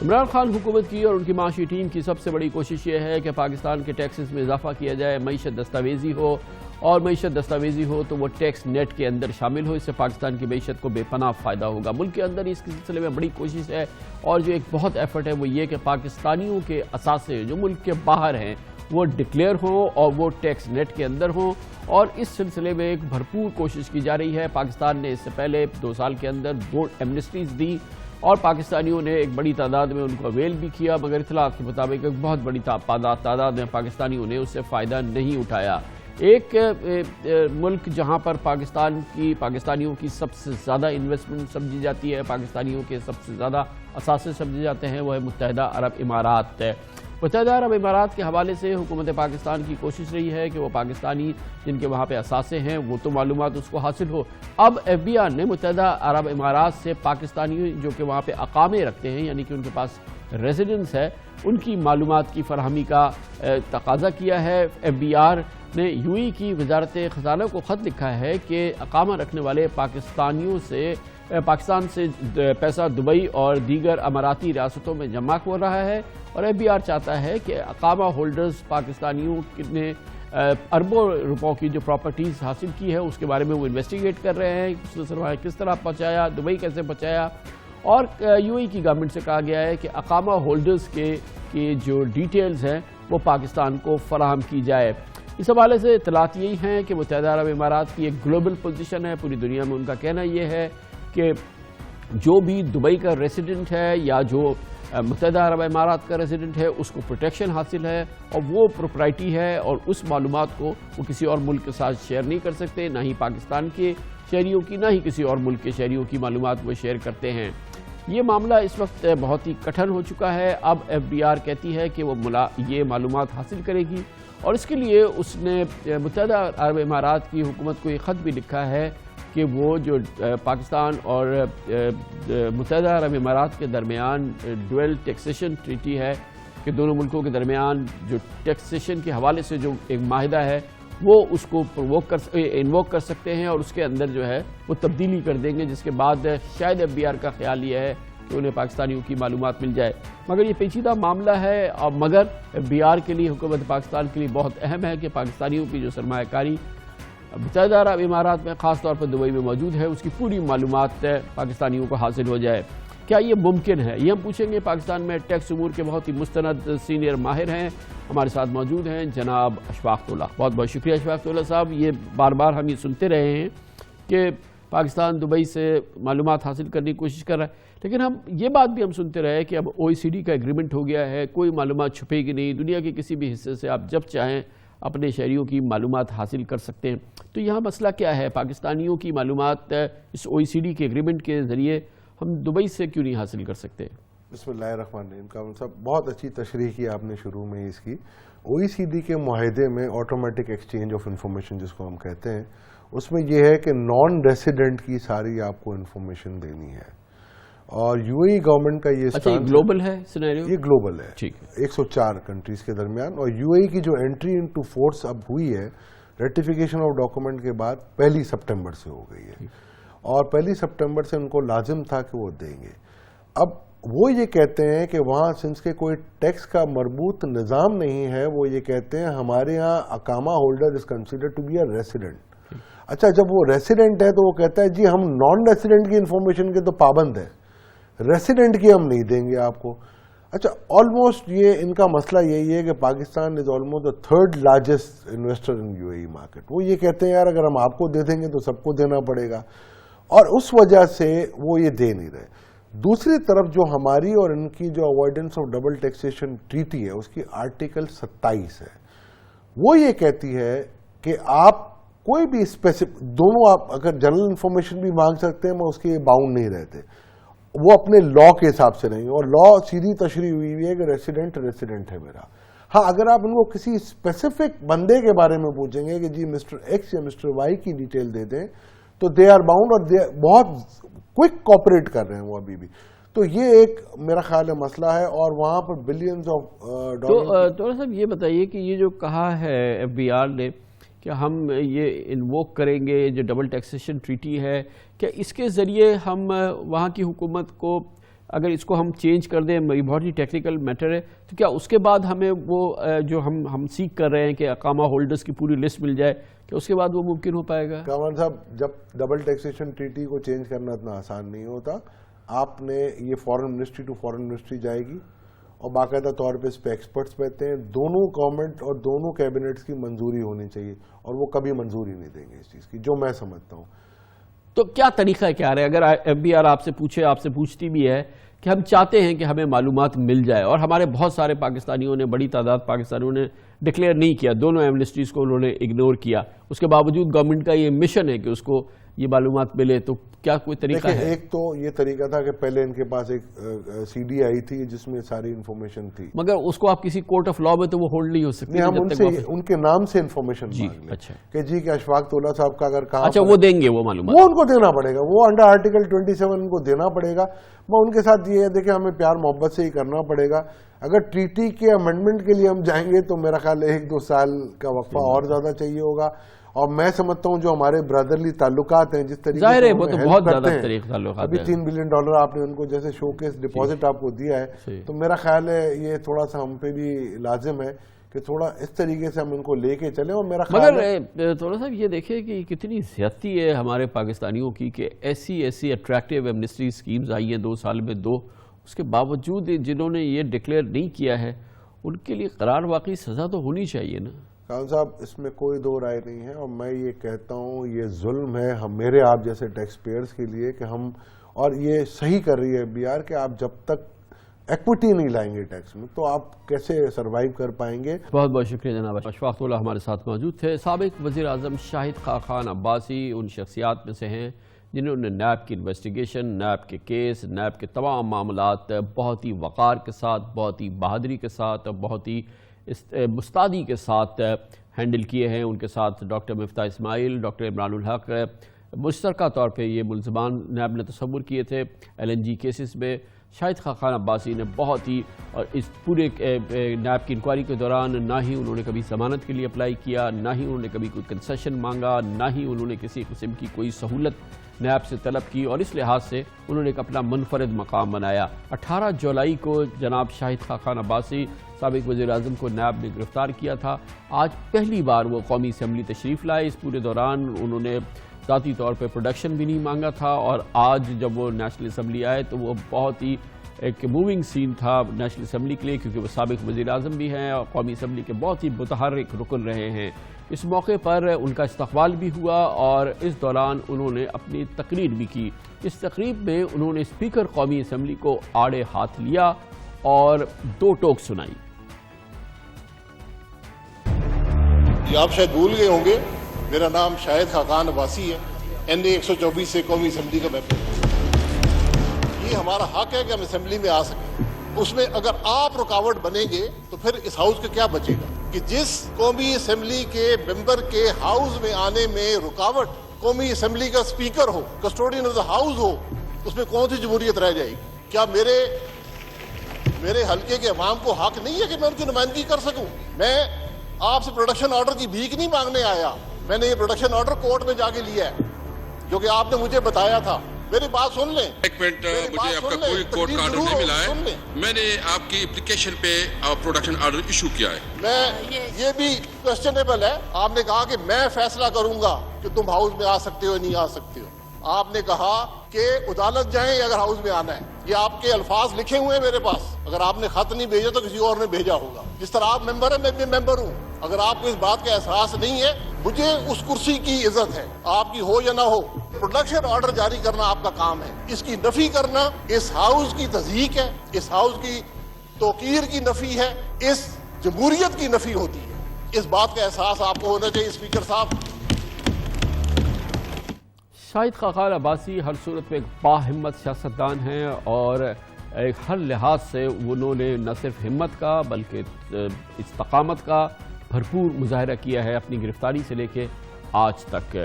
عمران خان حکومت کی اور ان کی معاشی ٹیم کی سب سے بڑی کوشش یہ ہے کہ پاکستان کے ٹیکسز میں اضافہ کیا جائے، معیشت دستاویزی ہو، اور معیشت دستاویزی ہو تو وہ ٹیکس نیٹ کے اندر شامل ہو۔ اس سے پاکستان کی معیشت کو بے پناہ فائدہ ہوگا۔ ملک کے اندر اس سلسلے میں بڑی کوشش ہے، اور جو ایک بہت ایفرٹ ہے وہ یہ کہ پاکستانیوں کے اثاثے جو ملک کے باہر ہیں وہ ڈکلیئر ہوں اور وہ ٹیکس نیٹ کے اندر ہوں، اور اس سلسلے میں ایک بھرپور کوشش کی جا رہی ہے۔ پاکستان نے اس سے پہلے 2 سال کے اندر 2 ایمنسٹیز دی، اور پاکستانیوں نے ایک بڑی تعداد میں ان کو اویل بھی کیا، مگر اطلاعات کے مطابق ایک بہت بڑی تعداد میں پاکستانیوں نے اس سے فائدہ نہیں اٹھایا۔ ایک ملک جہاں پر پاکستانیوں کی سب سے زیادہ انویسٹمنٹ سمجھی جاتی ہے، پاکستانیوں کے سب سے زیادہ اثاثے سمجھے جاتے ہیں، وہ ہے متحدہ عرب امارات۔ متحدہ عرب امارات کے حوالے سے حکومت پاکستان کی کوشش رہی ہے کہ وہ پاکستانی جن کے وہاں پہ اثاثے ہیں وہ تو معلومات اس کو حاصل ہو۔ اب ایف بی آر نے متحدہ عرب امارات سے پاکستانی جو کہ وہاں پہ اقامے رکھتے ہیں، یعنی کہ ان کے پاس ریزیڈنس ہے، ان کی معلومات کی فراہمی کا تقاضا کیا ہے۔ ایف بی آر نے یو اے کی وزارت خزانہ کو خط لکھا ہے کہ اقامہ رکھنے والے پاکستان سے پیسہ دبئی اور دیگر اماراتی ریاستوں میں جمع ہو رہا ہے، اور ایف بی آر چاہتا ہے کہ اقامہ ہولڈرز پاکستانیوں نے اربوں روپوں کی جو پراپرٹیز حاصل کی ہے اس کے بارے میں وہ انویسٹیگیٹ کر رہے ہیں، کس طرح پہنچایا، دبئی کیسے پہنچایا، اور یو اے کی گورنمنٹ سے کہا گیا ہے کہ اقامہ ہولڈرز کے جو ڈیٹیلز ہیں وہ پاکستان کو فراہم کی جائے۔ اس حوالے سے اطلاعات یہی ہیں کہ متحدہ عرب امارات کی ایک گلوبل پوزیشن ہے، پوری دنیا میں ان کا کہنا یہ ہے کہ جو بھی دبئی کا ریزیڈنٹ ہے یا جو متحدہ عرب امارات کا ریزیڈنٹ ہے اس کو پروٹیکشن حاصل ہے، اور وہ پروپرائٹی ہے، اور اس معلومات کو وہ کسی اور ملک کے ساتھ شیئر نہیں کر سکتے، نہ ہی پاکستان کے شہریوں کی، نہ ہی کسی اور ملک کے شہریوں کی معلومات وہ شیئر کرتے ہیں۔ یہ معاملہ اس وقت بہت ہی کٹھن ہو چکا ہے۔ اب ایف بی آر کہتی ہے کہ وہ یہ معلومات حاصل کرے گی، اور اس کے لیے اس نے متحدہ عرب امارات کی حکومت کو یہ خط بھی لکھا ہے کہ وہ جو پاکستان اور متحدہ عرب امارات کے درمیان ڈویل ٹیکسیشن ٹریٹی ہے، کہ دونوں ملکوں کے درمیان جو ٹیکسیشن کے حوالے سے جو ایک معاہدہ ہے وہ اس کو انووک کر سکتے ہیں، اور اس کے اندر جو ہے وہ تبدیلی کر دیں گے، جس کے بعد شاید ایف بی آر کا خیال یہ ہے کہ انہیں پاکستانیوں کی معلومات مل جائے۔ مگر یہ پیچیدہ معاملہ ہے، اور مگر ایف بی آر کے لیے، حکومت پاکستان کے لیے بہت اہم ہے کہ پاکستانیوں کی جو سرمایہ کاری متحدہ عرب امارات میں خاص طور پر دبئی میں موجود ہے اس کی پوری معلومات پاکستانیوں کو حاصل ہو جائے۔ کیا یہ ممکن ہے؟ یہ ہم پوچھیں گے۔ پاکستان میں ٹیکس امور کے بہت ہی مستند سینئر ماہر ہیں، ہمارے ساتھ موجود ہیں جناب اشفاق اللہ۔ بہت بہت شکریہ اشفاق اللہ صاحب۔ یہ بار بار ہم یہ سنتے رہے ہیں کہ پاکستان دبئی سے معلومات حاصل کرنے کی کوشش کر رہا ہے، لیکن ہم یہ بات بھی ہم سنتے رہے کہ اب او ای سی ڈی کا ایگریمنٹ ہو گیا ہے، کوئی معلومات چھپے گی نہیں، دنیا کے کسی بھی حصے سے آپ جب چاہیں اپنے شہریوں کی معلومات حاصل کر سکتے ہیں۔ تو یہاں مسئلہ کیا ہے؟ پاکستانیوں کی معلومات اس او ای سی ڈی کے ایگریمنٹ کے ذریعے ہم دبئی سے کیوں نہیں حاصل کر سکتے؟ بسم اللہ الرحمن الرحیم۔ کامل صاحب بہت اچھی تشریح کی آپ نے شروع میں اس کی۔ او ای سی ڈی کے معاہدے میں آٹومیٹک ایکسچینج آف انفارمیشن جس کو ہم کہتے ہیں، اس میں یہ ہے کہ نان ریسیڈنٹ کی ساری آپ کو انفارمیشن دینی ہے، اور یو اے گورنمنٹ کا یہ گلوبل ہے سینیریو، یہ گلوبل ہے، ٹھیک ہے، 104 کنٹریز کے درمیان، اور یو اے کی جو انٹری انٹو فورس اب ہوئی ہے ریٹیفیکیشن آف ڈاکومنٹ کے بعد 1 سپٹمبر سے ہو گئی ہے، اور 1 سپٹمبر سے ان کو لازم تھا کہ وہ دیں گے۔ اب وہ یہ کہتے ہیں کہ وہاں سنس کے کوئی ٹیکس کا مربوط نظام نہیں ہے، وہ یہ کہتے ہیں ہمارے ہاں اقامہ holder is considered to be a resident. اچھا، جب وہ ریسیڈنٹ ہے تو وہ کہتا ہے جی ہم نان ریسیڈنٹ کی انفارمیشن کے تو پابند ہیں، ریسیڈنٹ کی ہم نہیں دیں گے آپ کو۔ اچھا، آلموسٹ یہ ان کا مسئلہ یہی ہے کہ Pakistan is almost the 3rd largest investor in you a market. وہ یہ کہتے ہیں یار اگر ہم آپ کو دے دیں گے تو سب کو دینا پڑے گا، اور اس وجہ سے وہ یہ دے نہیں رہے۔ دوسری طرف جو ہماری اور ان کی جو avoidance of double taxation treaty ہے اس کی آرٹیکل 27 ہے، وہ یہ کہتی ہے کہ آپ کوئی بھی اسپیسیفک، دونوں آپ اگر جنرل انفارمیشن بھی مانگ سکتے ہیں، میں اس کے باؤنڈ نہیں رہتے، وہ اپنے لا کے حساب سے نہیں، اور لا سیدھی تشریح ہوئی ہے کہ ریسیڈنٹ ہے میرا۔ ہاں، اگر آپ ان کو کسی اسپیسیفک بندے کے بارے میں پوچھیں گے کہ جی مسٹر ایکس یا مسٹر وائی کی ڈیٹیل دے دیں تو دے آر باؤنڈ، اور بہت کوئک کوپریٹ کر رہے ہیں وہ ابھی بھی۔ تو یہ ایک میرا خیال ہے مسئلہ ہے، اور وہاں پر بلینز آف ڈالر۔ تو صاحب یہ بتائیے کہ یہ جو کہا ہے ایف بی آر نے کہ ہم یہ انووک کریں گے جو ڈبل ٹیکسیشن ٹریٹی ہے، کہ اس کے ذریعے ہم وہاں کی حکومت کو اگر اس کو ہم چینج کر دیں، یہ بہت ہی ٹیکنیکل میٹر ہے، تو کیا اس کے بعد ہمیں وہ جو ہم سیکھ کر رہے ہیں کہ اقامہ ہولڈرز کی پوری لسٹ مل جائے، کہ اس کے بعد وہ ممکن ہو پائے گا؟ کامران صاحب، جب ڈبل ٹیکسیشن ٹریٹی کو چینج کرنا اتنا آسان نہیں ہوتا. آپ نے یہ فورن منسٹری ٹو فورن منسٹری جائے گی اور باقاعدہ طور پہ اس پہ ایکسپرٹس بیٹھتے ہیں. دونوں گورنمنٹ اور دونوں کیبنٹس کی منظوری ہونی چاہیے، اور وہ کبھی منظوری نہیں دیں گے اس چیز کی، جو میں سمجھتا ہوں. تو کیا طریقہ کیا ہے؟ اگر ایف بی آر آپ سے پوچھتی بھی ہے کہ ہم چاہتے ہیں کہ ہمیں معلومات مل جائے، اور ہمارے بہت سارے پاکستانیوں نے، بڑی تعداد پاکستانیوں نے ڈکلیئر نہیں کیا، دونوں ایمنسٹریز کو انہوں نے اگنور کیا، اس کے باوجود گورنمنٹ کا یہ مشن ہے کہ اس کو یہ معلومات ملے، تو کیا کوئی طریقہ ہے؟ ایک تو یہ طریقہ تھا کہ پہلے ان کے پاس ایک سی ڈی آئی تھی جس میں ساری انفارمیشن تھی، مگر اس کو آپ کسی کورٹ آف لا میں تو وہ ہولڈ نہیں ہو سکتی. ہم ان کے نام سے انفارمیشن مانگ لیں کہ جی کہ اشفاق طولہ صاحب کا اگر کہاں، اچھا وہ دیں گے وہ معلومات، وہ ان کو دینا پڑے گا، وہ انڈر آرٹیکل 27 ان کو دینا پڑے گا. میں ان کے ساتھ یہ ہے، دیکھیں ہمیں پیار محبت سے ہی کرنا پڑے گا. اگر ٹریٹی کے امینڈمنٹ کے لیے ہم جائیں گے تو میرا خیال ہے 1-2 سال کا وقفہ اور زیادہ چاہیے ہوگا. اور میں سمجھتا ہوں جو ہمارے برادرلی تعلقات ہیں، جس طریقے ظاہر ہے وہ سے تو بہت زیادہ تعلقات ابھی $3 بلین آپ نے ان کو جیسے شو کیس ڈپازٹ آپ کو دیا ہے، تو میرا خیال ہے یہ تھوڑا سا ہم پہ بھی لازم ہے کہ تھوڑا اس طریقے سے ہم ان کو لے کے چلیں. اور میرا خیال ہے مگر تھوڑا سا یہ دیکھیں کہ کتنی زیادتی ہے ہمارے پاکستانیوں کی کہ ایسی اٹریکٹیو ایمنسٹری اسکیمز آئی ہیں 2 سال میں 2، اس کے باوجود جنہوں نے یہ ڈکلیئر نہیں کیا ہے ان کے لیے قرار واقعی سزا تو ہونی چاہیے نا. خان صاحب، اس میں کوئی دو رائے نہیں ہے، اور میں یہ کہتا ہوں یہ ظلم ہے ہم میرے آپ جیسے ٹیکس پیئرز کے لیے کہ ہم، اور یہ صحیح کر رہی ہے بی آر، کہ آپ جب تک ایکوٹی نہیں لائیں گے ٹیکس میں تو آپ کیسے سروائیو کر پائیں گے. بہت بہت شکریہ جناب. اشفاق طولہ ہمارے ساتھ موجود تھے. سابق وزیر اعظم شاہد خاقان عباسی ان شخصیات میں سے ہیں جنہوں نے نیب کی انویسٹیگیشن، نیب کے کیس، نیب کے تمام معاملات بہت ہی وقار کے ساتھ، بہت ہی بہادری کے ساتھ، بہت ہی مستعدی کے ساتھ ہینڈل کیے ہیں. ان کے ساتھ ڈاکٹر مفتاح اسماعیل، ڈاکٹر عمران الحق، مشترکہ طور پہ یہ ملزمان نیب نے تصور کیے تھے LNG کیسز میں. شاہد خاقان عباسی نے بہت ہی، اور اس پورے نیب کی انکوائری کے دوران نہ ہی انہوں نے کبھی ضمانت کے لیے اپلائی کیا، نہ ہی انہوں نے کبھی کوئی کنسیشن مانگا، نہ ہی انہوں نے کسی قسم کی کوئی سہولت نیب سے طلب کی، اور اس لحاظ سے انہوں نے ایک اپنا منفرد مقام بنایا. 18 جولائی کو جناب شاہد خاقان عباسی سابق وزیر اعظم کو نیب نے گرفتار کیا تھا. آج پہلی بار وہ قومی اسمبلی تشریف لائے. اس پورے دوران انہوں نے ذاتی طور پہ پروڈکشن بھی نہیں مانگا تھا، اور آج جب وہ نیشنل اسمبلی آئے تو وہ بہت ہی ایک موونگ سین تھا نیشنل اسمبلی کے لیے، کیونکہ وہ سابق وزیر اعظم بھی ہیں اور قومی اسمبلی کے بہت ہی متحرک رکن رہے ہیں. اس موقع پر ان کا استقبال بھی ہوا، اور اس دوران انہوں نے اپنی تقریر بھی کی. اس تقریب میں انہوں نے اسپیکر قومی اسمبلی کو آڑے ہاتھ لیا اور 2 ٹوک سنائی. یہ آپ شاید بھول گئے ہوں گے، میرا نام شاہد خاقان عباسی ہے، NA 124 سے قومی اسمبلی کا ممبر. یہ ہمارا حق ہے کہ ہم اسمبلی میں آ سکیں. اس میں اگر آپ رکاوٹ بنیں گے تو پھر اس ہاؤس کا کیا بچے گا؟ کہ جس قومی اسمبلی کے ممبر کے ہاؤس میں آنے میں رکاوٹ قومی اسمبلی کا اسپیکر ہو، کسٹوڈین آف دا ہاؤس ہو، اس میں کون سی جمہوریت رہ جائے گی؟ کیا میرے حلقے کے عوام کو حق نہیں ہے کہ میں ان کی نمائندگی کر سکوں؟ میں آپ سے پروڈکشن آرڈر کی بھیک نہیں مانگنے آیا. میں نے یہ پروڈکشن آرڈر کورٹ میں جا کے لیا ہے جو کہ آپ نے مجھے بتایا تھا. میری بات سن لیں. ایک منٹ، مجھے آپ کا کوئی کورٹ کا آرڈر نہیں ملا ہے. میں نے آپ کی اپلیکیشن پہ پروڈکشن آرڈر ایشو کیا ہے. میں یہ بھی کوسچنیبل ہے. آپ نے کہا کہ میں فیصلہ کروں گا کہ تم ہاؤس میں آ سکتے ہو نہیں آ سکتے ہو. آپ نے کہا کہ عدالت جائیں اگر ہاؤس میں آنا ہے. یہ آپ کے الفاظ لکھے ہوئے ہیں میرے پاس. اگر آپ نے خط نہیں بھیجا تو کسی اور نے بھیجا ہوگا. جس طرح آپ ممبر ہیں میں بھی ممبر ہوں. اگر آپ کو اس بات کا احساس نہیں ہے، مجھے اس کرسی کی عزت ہے، آپ کی ہو یا نہ ہو. پروڈکشن آرڈر جاری کرنا آپ کا کام ہے. اس کی نفی کرنا اس ہاؤس کی تضحیق ہے، اس ہاؤس کی توقیر کی نفی ہے، اس جمہوریت کی نفی ہوتی ہے. اس بات کا احساس آپ کو ہونا چاہیے اسپیکر صاحب. شاہد خاقان عباسی ہر صورت میں ایک باہمت سیاستدان ہیں، اور ہر لحاظ سے انہوں نے نہ صرف ہمت کا بلکہ استقامت کا بھرپور مظاہرہ کیا ہے اپنی گرفتاری سے لے کے آج تک.